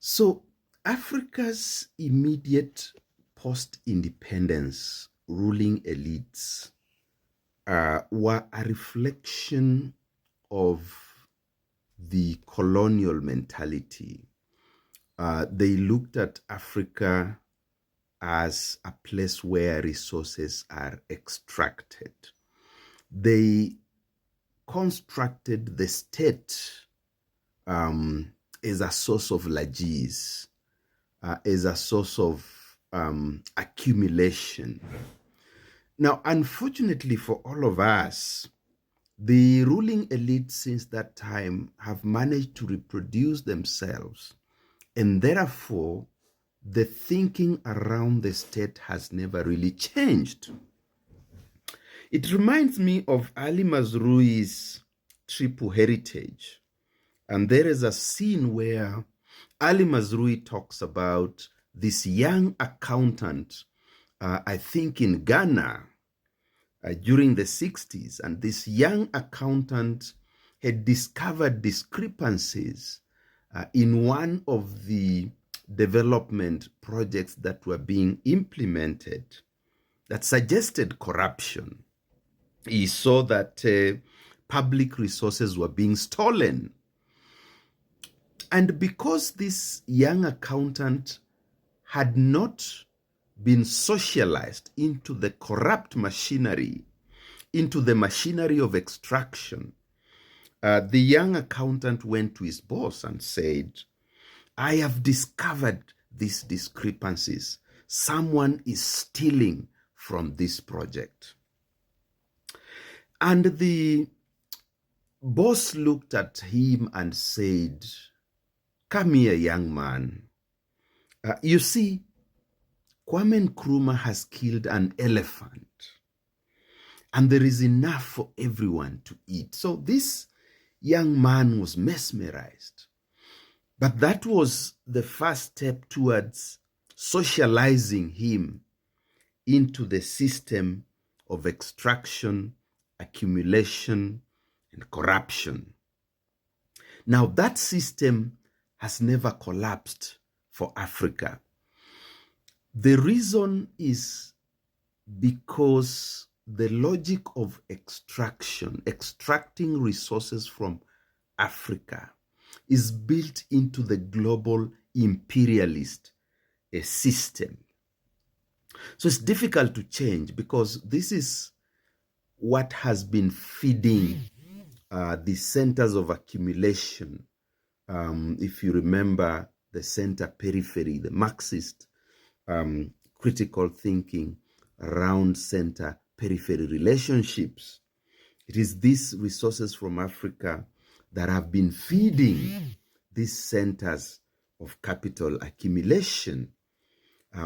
So, Africa's immediate post-independence ruling elites were a reflection of the colonial mentality. They looked at Africa as a place where resources are extracted. They constructed the state as a source of largesse, as a source of accumulation. Now, unfortunately for all of us, the ruling elite since that time have managed to reproduce themselves, and therefore the thinking around the state has never really changed. It reminds me of Ali Mazrui's triple heritage. And there is a scene where Ali Mazrui talks about this young accountant, I think in Ghana, during the 60s. And this young accountant had discovered discrepancies in one of the development projects that were being implemented that suggested corruption. He saw that public resources were being stolen. And because this young accountant had not been socialized into the corrupt machinery, into the machinery of extraction, the young accountant went to his boss and said, I have discovered these discrepancies. Someone is stealing from this project. And the boss looked at him and said, come here, young man. You see, Kwame Nkrumah has killed an elephant, and there is enough for everyone to eat. So this young man was mesmerized. But that was the first step towards socializing him into the system of extraction, accumulation, and corruption. Now, that system has never collapsed for Africa. The reason is because the logic of extraction, extracting resources from Africa, is built into the global imperialist system. So it's difficult to change because this is what has been feeding the centers of accumulation. If you remember the center periphery, the Marxist critical thinking around center periphery relationships, it is these resources from Africa that have been feeding these centers of capital accumulation,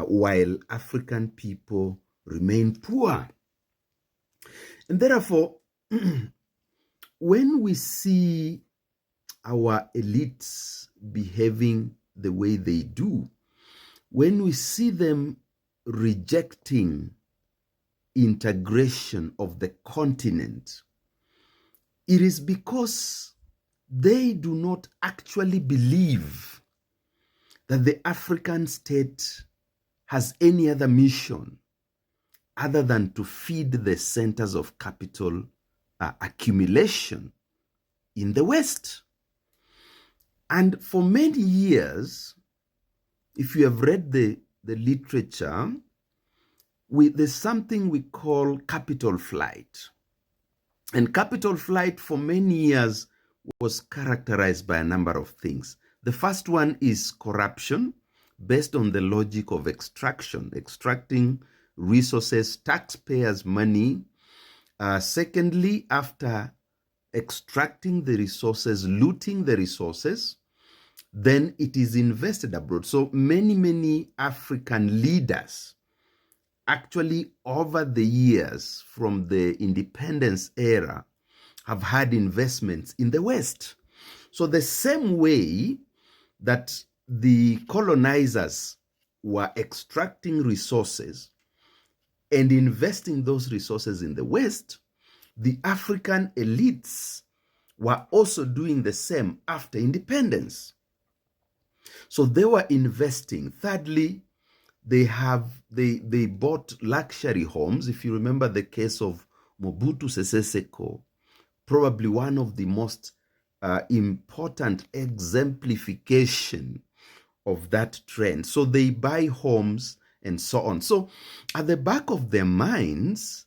while African people remain poor. And therefore, when we see our elites behaving the way they do, when we see them rejecting integration of the continent, it is because they do not actually believe that the African state has any other mission other than to feed the centers of capital accumulation in the West. And for many years, if you have read the literature, there's something we call capital flight. And capital flight for many years was characterized by a number of things. The first one is corruption, based on the logic of extraction, extracting resources, taxpayers' money. Secondly, after extracting the resources, looting the resources, then it is invested abroad. So many African leaders actually over the years from the independence era have had investments in the West. So the same way that the colonizers were extracting resources and investing those resources in the West, the African elites were also doing the same after independence. So they were investing. Thirdly, they bought luxury homes. If you remember the case of Mobutu Sese Seko, probably one of the most important exemplification of that trend. So they buy homes and so on. So at the back of their minds,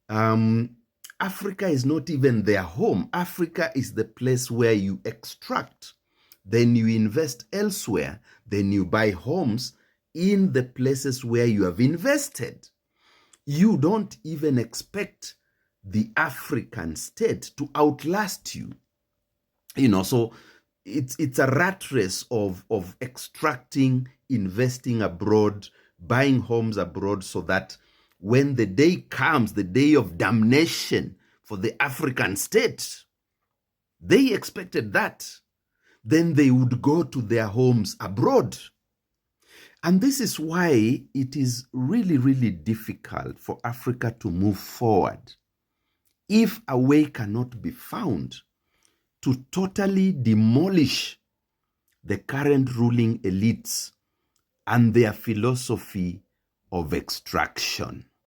Africa is not even their home. Africa is the place where you extract, then you invest elsewhere, then you buy homes in the places where you have invested. You don't even expect the African state to outlast you. So it's a rat race of extracting, investing abroad, buying homes abroad, so that when the day comes, the day of damnation for the African state, they expected that. Then they would go to their homes abroad. And this is why it is really, really difficult for Africa to move forward if a way cannot be found to totally demolish the current ruling elites and their philosophy of extraction.